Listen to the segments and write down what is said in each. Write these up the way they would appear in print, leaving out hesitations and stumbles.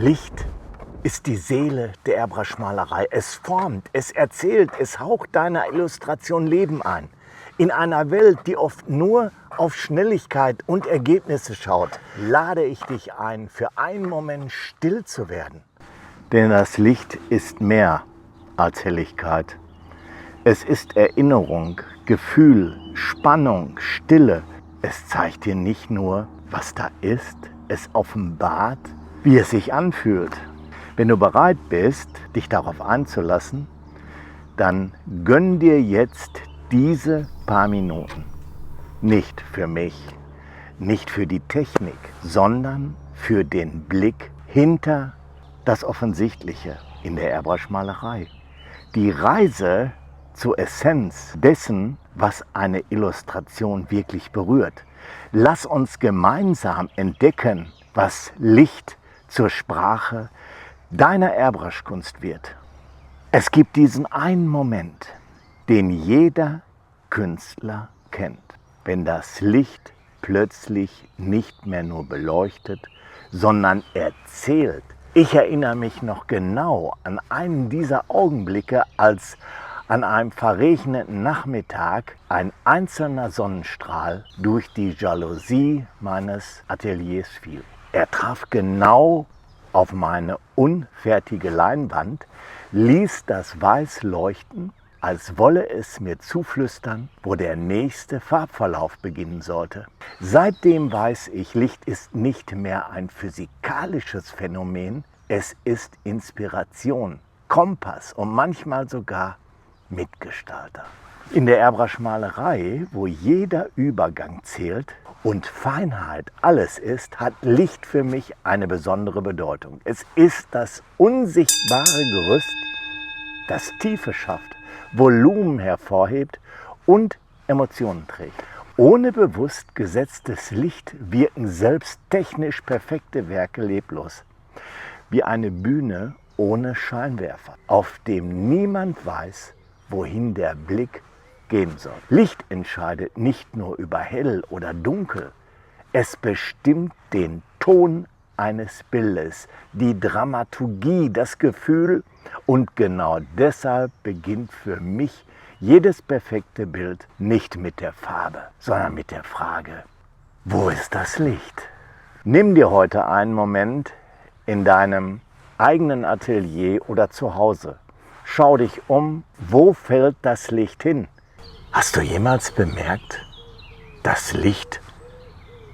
Licht ist die Seele der Airbrush-Malerei. Es formt, es erzählt, es haucht deiner Illustration Leben ein. In einer Welt, die oft nur auf Schnelligkeit und Ergebnisse schaut, lade ich dich ein, für einen Moment still zu werden. Denn das Licht ist mehr als Helligkeit. Es ist Erinnerung, Gefühl, Spannung, Stille. Es zeigt dir nicht nur, was da ist, es offenbart, wie es sich anfühlt. Wenn du bereit bist, dich darauf einzulassen, dann gönn dir jetzt diese paar Minuten. Nicht für mich, nicht für die Technik, sondern für den Blick hinter das Offensichtliche in der Airbrush-Malerei. Die Reise zur Essenz dessen, was eine Illustration wirklich berührt. Lass uns gemeinsam entdecken, was Licht zur Sprache deiner Airbrush-Kunst wird. Es gibt diesen einen Moment, den jeder Künstler kennt, wenn das Licht plötzlich nicht mehr nur beleuchtet, sondern erzählt. Ich erinnere mich noch genau an einen dieser Augenblicke, als an einem verregneten Nachmittag ein einzelner Sonnenstrahl durch die Jalousie meines Ateliers fiel. Er traf genau auf meine unfertige Leinwand, ließ das Weiß leuchten, als wolle es mir zuflüstern, wo der nächste Farbverlauf beginnen sollte. Seitdem weiß ich, Licht ist nicht mehr ein physikalisches Phänomen, es ist Inspiration, Kompass und manchmal sogar Mitgestalter. In der Airbrush-Malerei, wo jeder Übergang zählt und Feinheit alles ist, hat Licht für mich eine besondere Bedeutung. Es ist das unsichtbare Gerüst, das Tiefe schafft, Volumen hervorhebt und Emotionen trägt. Ohne bewusst gesetztes Licht wirken selbst technisch perfekte Werke leblos. Wie eine Bühne ohne Scheinwerfer, auf dem niemand weiß, wohin der Blick gehen soll. Licht entscheidet nicht nur über hell oder dunkel, es bestimmt den Ton eines Bildes, die Dramaturgie, das Gefühl, und genau deshalb beginnt für mich jedes perfekte Bild nicht mit der Farbe, sondern mit der Frage, wo ist das Licht? Nimm dir heute einen Moment in deinem eigenen Atelier oder zu Hause. Schau dich um, wo fällt das Licht hin? Hast du jemals bemerkt, dass Licht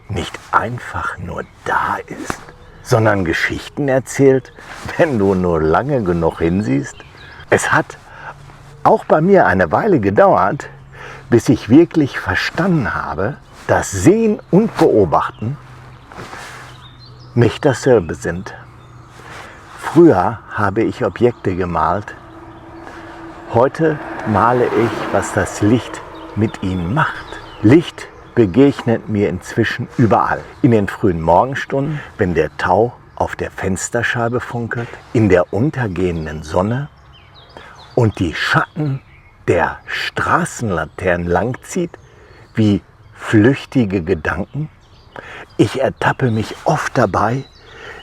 nicht einfach nur da ist, sondern Geschichten erzählt, wenn du nur lange genug hinsiehst? Es hat auch bei mir eine Weile gedauert, bis ich wirklich verstanden habe, dass Sehen und Beobachten nicht dasselbe sind. Früher habe ich Objekte gemalt. Heute male ich, was das Licht mit ihnen macht. Licht begegnet mir inzwischen überall. In den frühen Morgenstunden, wenn der Tau auf der Fensterscheibe funkelt, in der untergehenden Sonne und die Schatten der Straßenlaternen langzieht, wie flüchtige Gedanken. Ich ertappe mich oft dabei,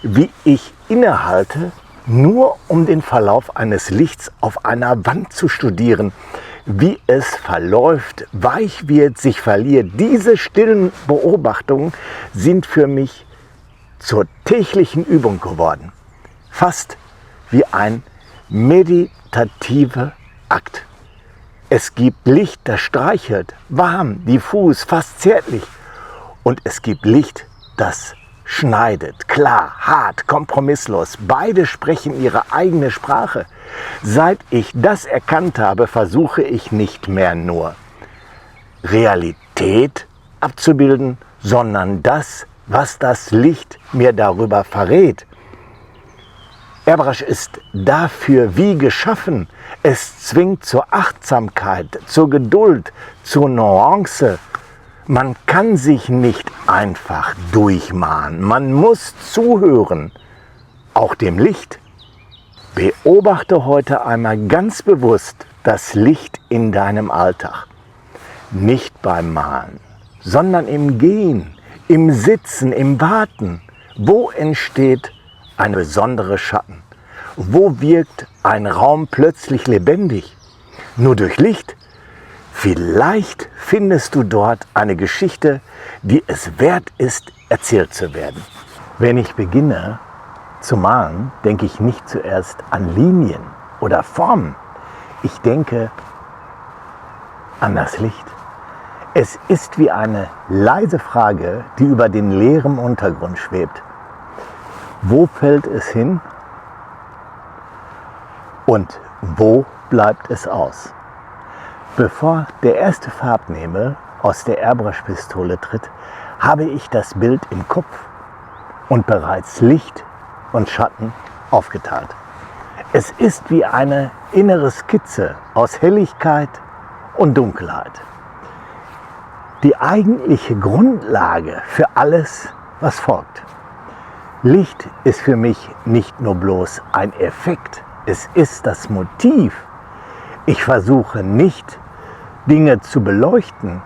wie ich innehalte, nur um den Verlauf eines Lichts auf einer Wand zu studieren, wie es verläuft, weich wird, sich verliert. Diese stillen Beobachtungen sind für mich zur täglichen Übung geworden. Fast wie ein meditativer Akt. Es gibt Licht, das streichelt, warm, diffus, fast zärtlich. Und es gibt Licht, das schneidet, klar, hart, kompromisslos. Beide sprechen ihre eigene Sprache. Seit ich das erkannt habe, versuche ich nicht mehr nur Realität abzubilden, sondern das, was das Licht mir darüber verrät. Airbrush ist dafür wie geschaffen. Es zwingt zur Achtsamkeit, zur Geduld, zur Nuance. Man kann sich nicht einfach durchmalen. Man muss zuhören, auch dem Licht. Beobachte heute einmal ganz bewusst das Licht in deinem Alltag. Nicht beim Malen, sondern im Gehen, im Sitzen, im Warten. Wo entsteht ein besonderer Schatten? Wo wirkt ein Raum plötzlich lebendig? Nur durch Licht? Vielleicht findest du dort eine Geschichte, die es wert ist, erzählt zu werden. Wenn ich beginne zu malen, denke ich nicht zuerst an Linien oder Formen. Ich denke an das Licht. Es ist wie eine leise Frage, die über den leeren Untergrund schwebt. Wo fällt es hin und wo bleibt es aus? Bevor der erste Farbnebel aus der Airbrush-Pistole tritt, habe ich das Bild im Kopf und bereits Licht und Schatten aufgeteilt. Es ist wie eine innere Skizze aus Helligkeit und Dunkelheit. Die eigentliche Grundlage für alles, was folgt. Licht ist für mich nicht nur bloß ein Effekt, es ist das Motiv. Ich versuche nicht, Dinge zu beleuchten,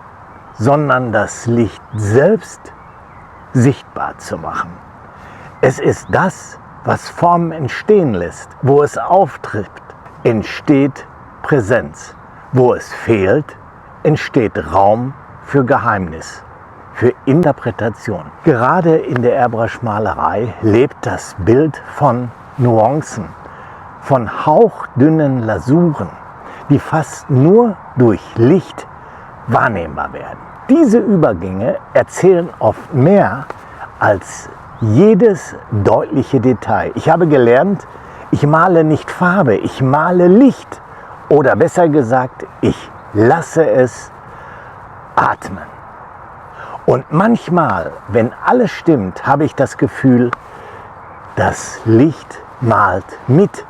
sondern das Licht selbst sichtbar zu machen. Es ist das, was Formen entstehen lässt. Wo es auftritt, entsteht Präsenz. Wo es fehlt, entsteht Raum für Geheimnis, für Interpretation. Gerade in der Airbrush-Malerei lebt das Bild von Nuancen, von hauchdünnen Lasuren, die fast nur durch Licht wahrnehmbar werden. Diese Übergänge erzählen oft mehr als jedes deutliche Detail. Ich habe gelernt, ich male nicht Farbe, ich male Licht. Oder besser gesagt, ich lasse es atmen. Und manchmal, wenn alles stimmt, habe ich das Gefühl, das Licht malt mit.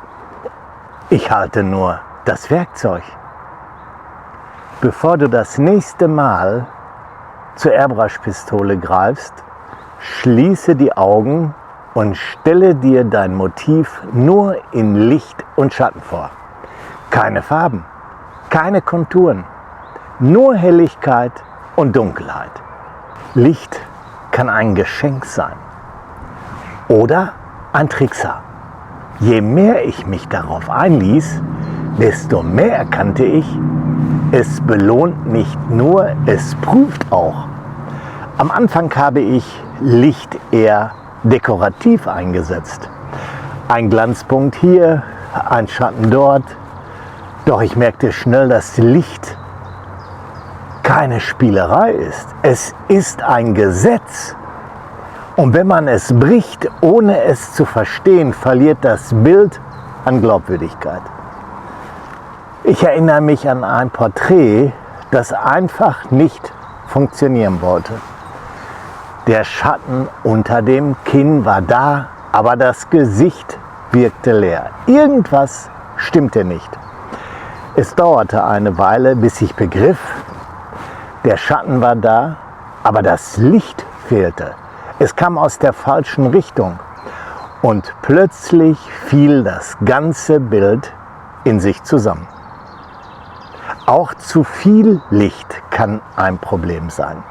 Ich halte nur das Werkzeug. Bevor du das nächste Mal zur Airbrush-Pistole greifst, schließe die Augen und stelle dir dein Motiv nur in Licht und Schatten vor. Keine Farben, keine Konturen, nur Helligkeit und Dunkelheit. Licht kann ein Geschenk sein oder ein Trickser. Je mehr ich mich darauf einließ, desto mehr erkannte ich, es belohnt nicht nur, es prüft auch. Am Anfang habe ich Licht eher dekorativ eingesetzt. Ein Glanzpunkt hier, ein Schatten dort. Doch ich merkte schnell, dass Licht keine Spielerei ist. Es ist ein Gesetz. Und wenn man es bricht, ohne es zu verstehen, verliert das Bild an Glaubwürdigkeit. Ich erinnere mich an ein Porträt, das einfach nicht funktionieren wollte. Der Schatten unter dem Kinn war da, aber das Gesicht wirkte leer. Irgendwas stimmte nicht. Es dauerte eine Weile, bis ich begriff, der Schatten war da, aber das Licht fehlte. Es kam aus der falschen Richtung und plötzlich fiel das ganze Bild in sich zusammen. Auch zu viel Licht kann ein Problem sein.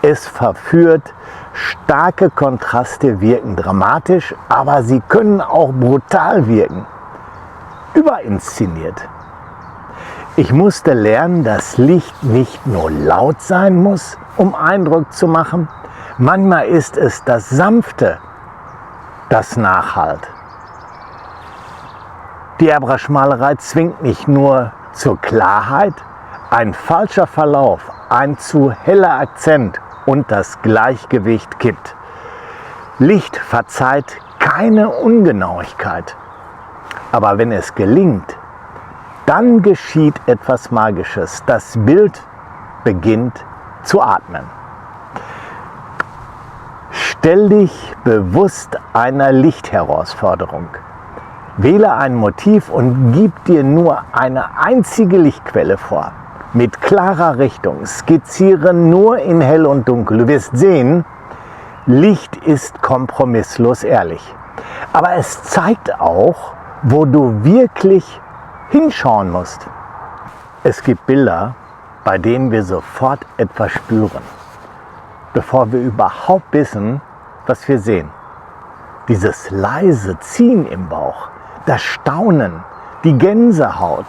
Es verführt, starke Kontraste wirken dramatisch, aber sie können auch brutal wirken, überinszeniert. Ich musste lernen, dass Licht nicht nur laut sein muss, um Eindruck zu machen. Manchmal ist es das Sanfte, das nachhallt. Die Airbrush-Malerei zwingt nicht nur zur Klarheit, ein falscher Verlauf, ein zu heller Akzent und das Gleichgewicht kippt. Licht verzeiht keine Ungenauigkeit. Aber wenn es gelingt, dann geschieht etwas Magisches. Das Bild beginnt zu atmen. Stell dich bewusst einer Lichtherausforderung. Wähle ein Motiv und gib dir nur eine einzige Lichtquelle vor. Mit klarer Richtung. Skizziere nur in Hell und Dunkel. Du wirst sehen, Licht ist kompromisslos ehrlich. Aber es zeigt auch, wo du wirklich hinschauen musst. Es gibt Bilder, bei denen wir sofort etwas spüren, bevor wir überhaupt wissen, was wir sehen. dieses leise Ziehen im Bauch, das Staunen, die Gänsehaut.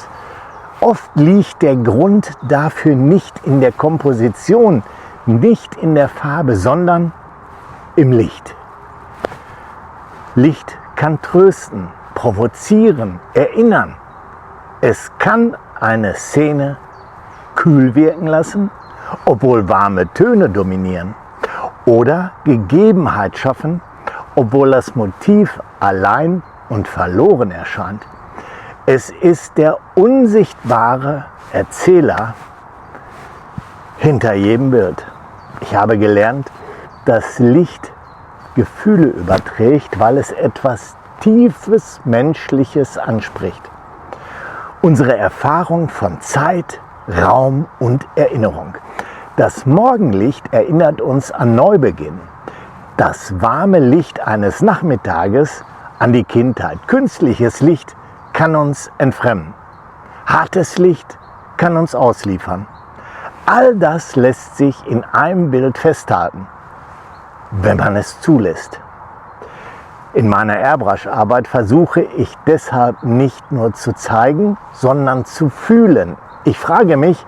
Oft liegt der Grund dafür nicht in der Komposition, nicht in der Farbe, sondern im Licht. Licht kann trösten, provozieren, erinnern. Es kann eine Szene kühl wirken lassen, obwohl warme Töne dominieren. Oder Gegebenheit schaffen, obwohl das Motiv allein und verloren erscheint. Es ist der unsichtbare Erzähler hinter jedem Bild. Ich habe gelernt, dass Licht Gefühle überträgt, weil es etwas Tiefes Menschliches anspricht. Unsere Erfahrung von Zeit, Raum und Erinnerung. Das Morgenlicht erinnert uns an Neubeginn. Das warme Licht eines Nachmittages an die Kindheit. Künstliches Licht kann uns entfremden. Hartes Licht kann uns ausliefern. All das lässt sich in einem Bild festhalten, wenn man es zulässt. In meiner Airbrush-Arbeit versuche ich deshalb nicht nur zu zeigen, sondern zu fühlen. Ich frage mich,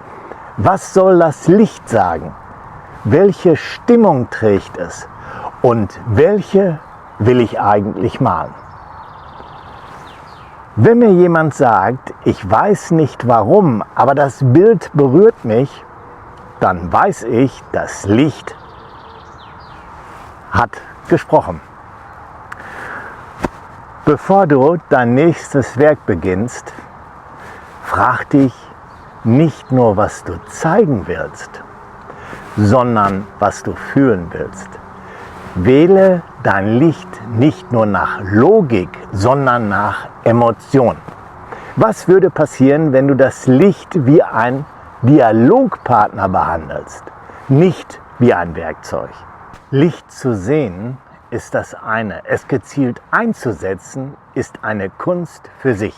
was soll das Licht sagen? Welche Stimmung trägt es? Und welche will ich eigentlich malen? Wenn mir jemand sagt, ich weiß nicht warum, aber das Bild berührt mich, dann weiß ich, das Licht hat gesprochen. Bevor du dein nächstes Werk beginnst, frag dich nicht nur, was du zeigen willst, sondern was du fühlen willst. Wähle dein Licht nicht nur nach Logik, sondern nach Emotion. Was würde passieren, wenn du das Licht wie ein Dialogpartner behandelst, nicht wie ein Werkzeug? Licht zu sehen ist das eine. Es gezielt einzusetzen ist eine Kunst für sich.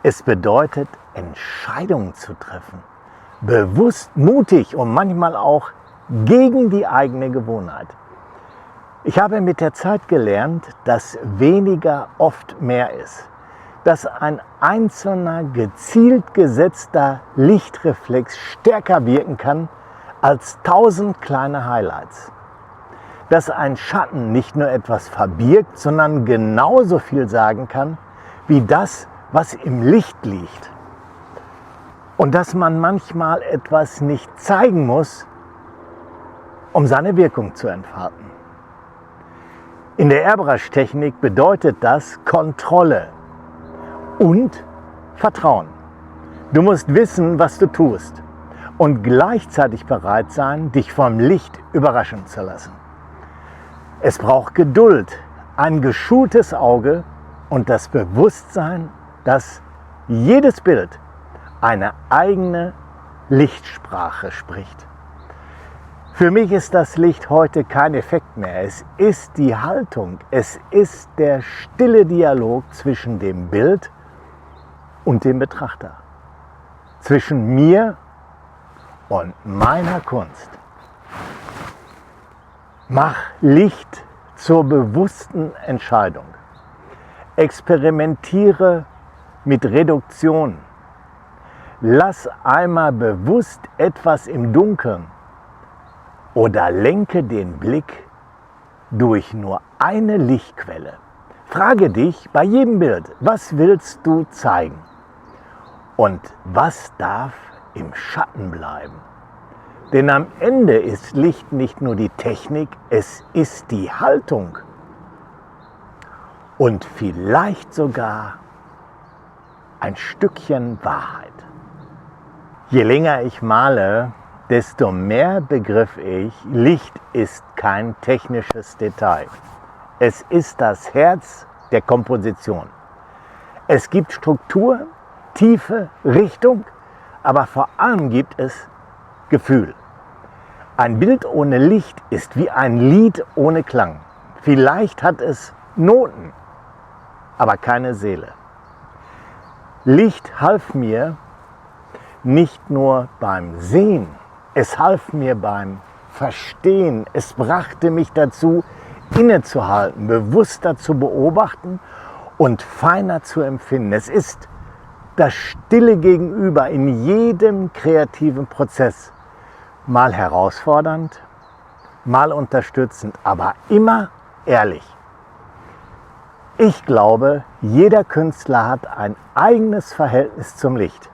Es bedeutet, Entscheidungen zu treffen. Bewusst, mutig und manchmal auch gegen die eigene Gewohnheit. Ich habe mit der Zeit gelernt, dass weniger oft mehr ist. Dass ein einzelner, gezielt gesetzter Lichtreflex stärker wirken kann als 1000 kleine Highlights. Dass ein Schatten nicht nur etwas verbirgt, sondern genauso viel sagen kann, wie das, was im Licht liegt. Und dass man manchmal etwas nicht zeigen muss, um seine Wirkung zu entfalten. In der Airbrush-Technik bedeutet das Kontrolle und Vertrauen. Du musst wissen, was du tust und gleichzeitig bereit sein, dich vom Licht überraschen zu lassen. Es braucht Geduld, ein geschultes Auge und das Bewusstsein, dass jedes Bild eine eigene Lichtsprache spricht. Für mich ist das Licht heute kein Effekt mehr. Es ist die Haltung, es ist der stille Dialog zwischen dem Bild und dem Betrachter. Zwischen mir und meiner Kunst. Mach Licht zur bewussten Entscheidung. Experimentiere mit Reduktion. Lass einmal bewusst etwas im Dunkeln oder lenke den Blick durch nur eine Lichtquelle. Frage dich bei jedem Bild, was willst du zeigen? Und was darf im Schatten bleiben? Denn am Ende ist Licht nicht nur die Technik, es ist die Haltung. Und vielleicht sogar ein Stückchen Wahrheit. Je länger ich male, desto mehr begriff ich, Licht ist kein technisches Detail. Es ist das Herz der Komposition. Es gibt Struktur, Tiefe, Richtung, aber vor allem gibt es Gefühl. Ein Bild ohne Licht ist wie ein Lied ohne Klang. Vielleicht hat es Noten, aber keine Seele. Licht half mir nicht nur beim Sehen, es half mir beim Verstehen. Es brachte mich dazu, innezuhalten, bewusster zu beobachten und feiner zu empfinden. Es ist das stille Gegenüber in jedem kreativen Prozess. Mal herausfordernd, mal unterstützend, aber immer ehrlich. Ich glaube, jeder Künstler hat ein eigenes Verhältnis zum Licht.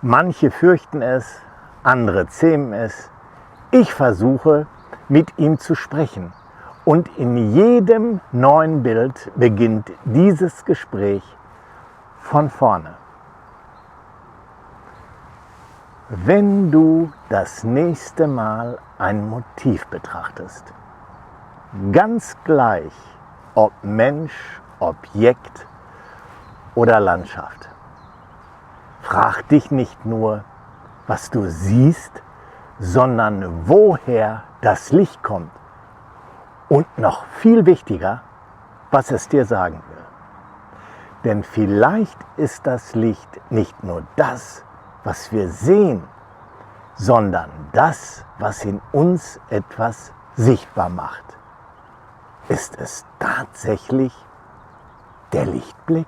Manche fürchten es, andere zähmen es. Ich versuche, mit ihm zu sprechen. Und in jedem neuen Bild beginnt dieses Gespräch von vorne. Wenn du das nächste Mal ein Motiv betrachtest, ganz gleich ob Mensch, Objekt oder Landschaft, frag dich nicht nur, was du siehst, sondern woher das Licht kommt. Und noch viel wichtiger, was es dir sagen will. Denn vielleicht ist das Licht nicht nur das, was wir sehen, sondern das, was in uns etwas sichtbar macht. Ist es tatsächlich der Lichtblick?